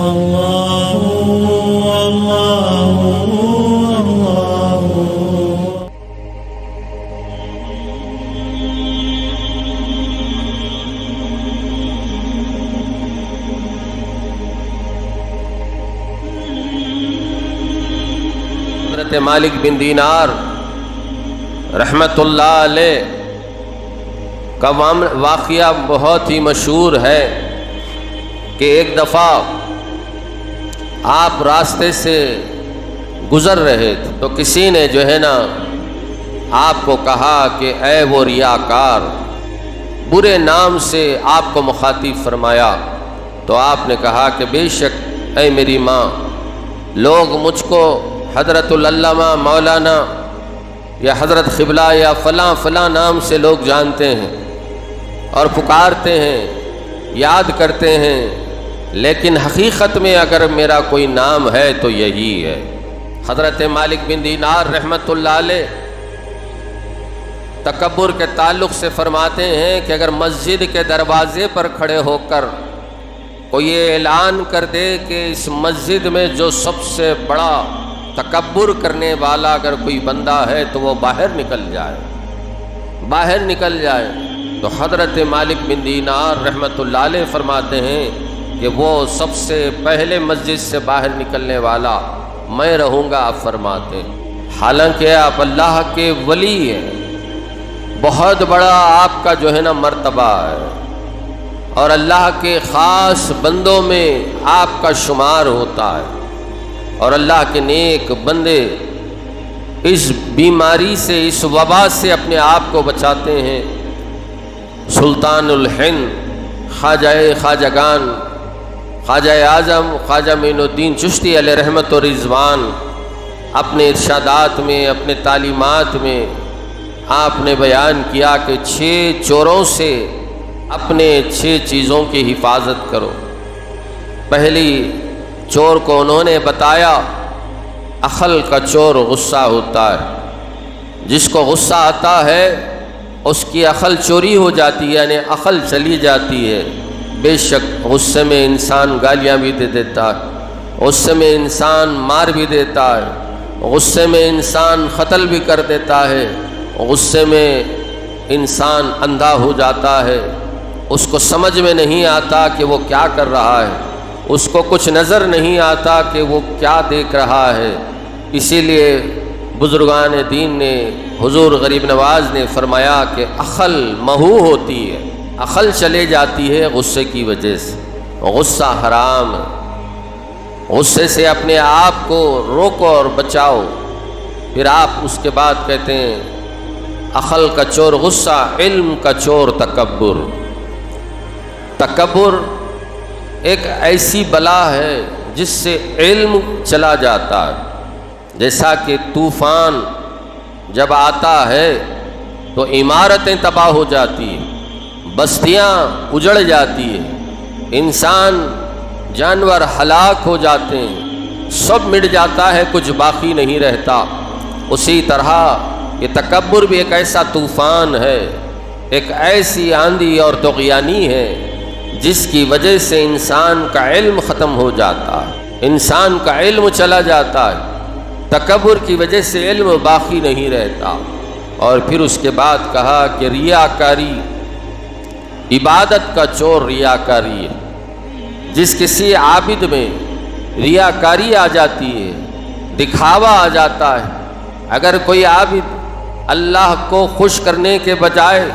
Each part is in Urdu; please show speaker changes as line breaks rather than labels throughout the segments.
اللہ اللہ اللہ۔
حضرت مالک بن دینار رحمت اللہ علیہ کا واقعہ بہت ہی مشہور ہے کہ ایک دفعہ آپ راستے سے گزر رہے تھے تو کسی نے جو ہے نا آپ کو کہا کہ اے وہ ریاکار، برے نام سے آپ کو مخاطب فرمایا تو آپ نے کہا کہ بے شک اے میری ماں، لوگ مجھ کو حضرت العلامہ مولانا یا حضرت قبلہ یا فلاں فلاں نام سے لوگ جانتے ہیں اور پکارتے ہیں، یاد کرتے ہیں، لیکن حقیقت میں اگر میرا کوئی نام ہے تو یہی ہے۔ حضرت مالک بن دینار رحمت اللہ علیہ تکبر کے تعلق سے فرماتے ہیں کہ اگر مسجد کے دروازے پر کھڑے ہو کر کوئی یہ اعلان کر دے کہ اس مسجد میں جو سب سے بڑا تکبر کرنے والا اگر کوئی بندہ ہے تو وہ باہر نکل جائے تو حضرت مالک بن دینار رحمت اللہ علیہ فرماتے ہیں کہ وہ سب سے پہلے مسجد سے باہر نکلنے والا میں رہوں گا، آپ فرماتے ہیں۔ حالانکہ آپ اللہ کے ولی ہیں، بہت بڑا آپ کا جو ہے نا مرتبہ ہے اور اللہ کے خاص بندوں میں آپ کا شمار ہوتا ہے، اور اللہ کے نیک بندے اس بیماری سے، اس وبا سے اپنے آپ کو بچاتے ہیں۔ سلطان الہند خواجگان خواجہ اعظم خواجہ معین الدین چشتی علیہ رحمت و رضوان اپنے ارشادات میں، اپنے تعلیمات میں آپ نے بیان کیا کہ 6 چوروں سے اپنے 6 چیزوں کی حفاظت کرو۔ پہلی چور کو انہوں نے بتایا، عقل کا چور غصہ ہوتا ہے، جس کو غصہ آتا ہے اس کی عقل چوری ہو جاتی ہے، یعنی عقل چلی جاتی ہے۔ بے شک غصے میں انسان گالیاں بھی دے دیتا ہے، غصے میں انسان مار بھی دیتا ہے، غصے میں انسان قتل بھی کر دیتا ہے، غصے میں انسان اندھا ہو جاتا ہے، اس کو سمجھ میں نہیں آتا کہ وہ کیا کر رہا ہے، اس کو کچھ نظر نہیں آتا کہ وہ کیا دیکھ رہا ہے۔ اسی لیے بزرگان دین نے، حضور غریب نواز نے فرمایا کہ عقل محو ہوتی ہے، عقل چلے جاتی ہے غصے کی وجہ سے۔ غصہ حرام ہے، غصے سے اپنے آپ کو روکو اور بچاؤ۔ پھر آپ اس کے بعد کہتے ہیں عقل کا چور غصہ، علم کا چور تکبر۔ تکبر ایک ایسی بلا ہے جس سے علم چلا جاتا ہے، جیسا کہ طوفان جب آتا ہے تو عمارتیں تباہ ہو جاتی ہیں، بستیاں اجڑ جاتی ہیں، انسان جانور ہلاک ہو جاتے ہیں، سب مٹ جاتا ہے، کچھ باقی نہیں رہتا۔ اسی طرح یہ تکبر بھی ایک ایسا طوفان ہے، ایک ایسی آندھی اور طغیانی ہے جس کی وجہ سے انسان کا علم ختم ہو جاتا ہے، انسان کا علم چلا جاتا ہے، تکبر کی وجہ سے علم باقی نہیں رہتا۔ اور پھر اس کے بعد کہا کہ ریاکاری، عبادت کا چور ریاکاری ہے۔ جس کسی عابد میں ریاکاری آ جاتی ہے، دکھاوا آ جاتا ہے، اگر کوئی عابد اللہ کو خوش کرنے کے بجائے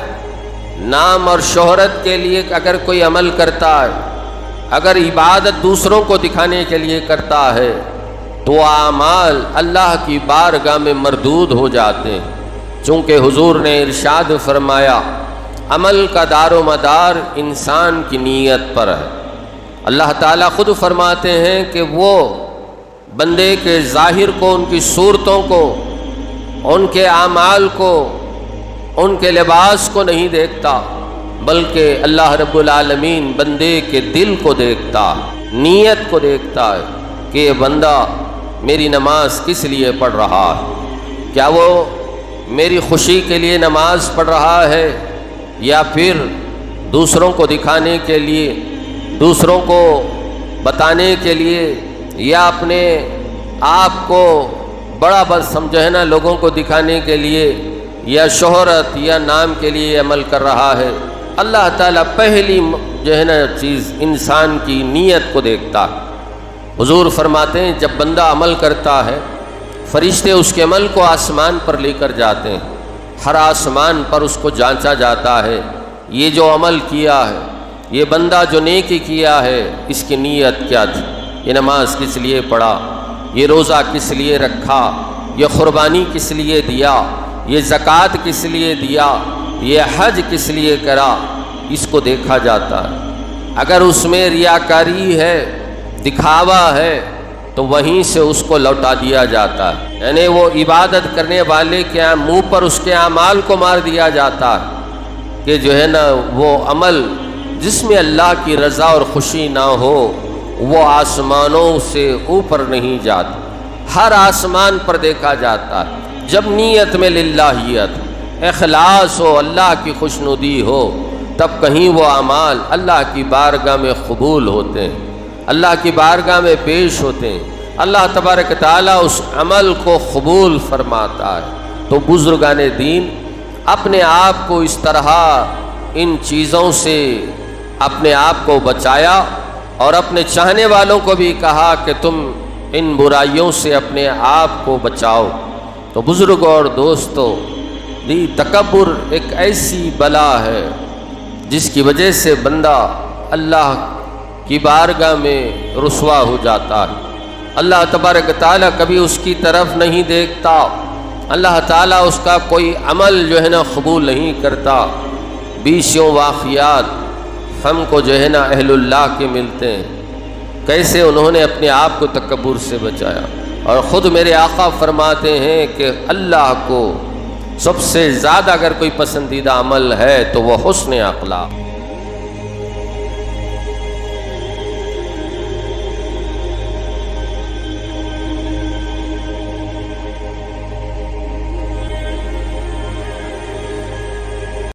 نام اور شہرت کے لیے اگر کوئی عمل کرتا ہے، اگر عبادت دوسروں کو دکھانے کے لیے کرتا ہے تو اعمال اللہ کی بارگاہ میں مردود ہو جاتے ہیں۔ چونکہ حضور نے ارشاد فرمایا عمل کا دار و مدار انسان کی نیت پر ہے۔ اللہ تعالیٰ خود فرماتے ہیں کہ وہ بندے کے ظاہر کو، ان کی صورتوں کو، ان کے اعمال کو، ان کے لباس کو نہیں دیکھتا، بلکہ اللہ رب العالمین بندے کے دل کو دیکھتا، نیت کو دیکھتا ہے کہ یہ بندہ میری نماز کس لیے پڑھ رہا ہے، کیا وہ میری خوشی کے لیے نماز پڑھ رہا ہے یا پھر دوسروں کو دکھانے کے لیے، دوسروں کو بتانے کے لیے یا اپنے آپ کو بڑا بس سمجھنا لوگوں کو دکھانے کے لیے یا شہرت یا نام کے لیے عمل کر رہا ہے۔ اللہ تعالیٰ پہلی جو ہے نا چیز انسان کی نیت کو دیکھتا ہے۔ حضور فرماتے ہیں جب بندہ عمل کرتا ہے فرشتے اس کے عمل کو آسمان پر لے کر جاتے ہیں، ہر آسمان پر اس کو جانچا جاتا ہے، یہ جو عمل کیا ہے، یہ بندہ جو نیکی کیا ہے، اس کی نیت کیا تھی، یہ نماز کس لیے پڑھا، یہ روزہ کس لیے رکھا، یہ قربانی کس لیے دیا، یہ زکوٰۃ کس لیے دیا، یہ حج کس لیے کرا، اس کو دیکھا جاتا ہے۔ اگر اس میں ریاکاری ہے، دکھاوا ہے، تو وہیں سے اس کو لوٹا دیا جاتا ہے، یعنی وہ عبادت کرنے والے کے منہ پر اس کے اعمال کو مار دیا جاتا ہے کہ جو ہے نا وہ عمل جس میں اللہ کی رضا اور خوشی نہ ہو وہ آسمانوں سے اوپر نہیں جاتا، ہر آسمان پر دیکھا جاتا ہے۔ جب نیت میں للہیت اخلاص ہو، اللہ کی خوشنودی ہو، تب کہیں وہ اعمال اللہ کی بارگاہ میں قبول ہوتے ہیں، اللہ کی بارگاہ میں پیش ہوتے ہیں، اللہ تبارک تعالیٰ اس عمل کو قبول فرماتا ہے۔ تو بزرگان دین اپنے آپ کو اس طرح ان چیزوں سے اپنے آپ کو بچایا اور اپنے چاہنے والوں کو بھی کہا کہ تم ان برائیوں سے اپنے آپ کو بچاؤ۔ تو بزرگوں اور دوستو، تکبر ایک ایسی بلا ہے جس کی وجہ سے بندہ اللہ کی بارگاہ میں رسوا ہو جاتا ہے، اللہ تبارک تعالیٰ کبھی اس کی طرف نہیں دیکھتا، اللہ تعالیٰ اس کا کوئی عمل جو ہے نا قبول نہیں کرتا۔ بیسوں واقعات ہم کو جو ہے نا اہل اللہ کے ملتے ہیں، کیسے انہوں نے اپنے آپ کو تکبر سے بچایا، اور خود میرے آقا فرماتے ہیں کہ اللہ کو سب سے زیادہ اگر کوئی پسندیدہ عمل ہے تو وہ حسن اخلاق۔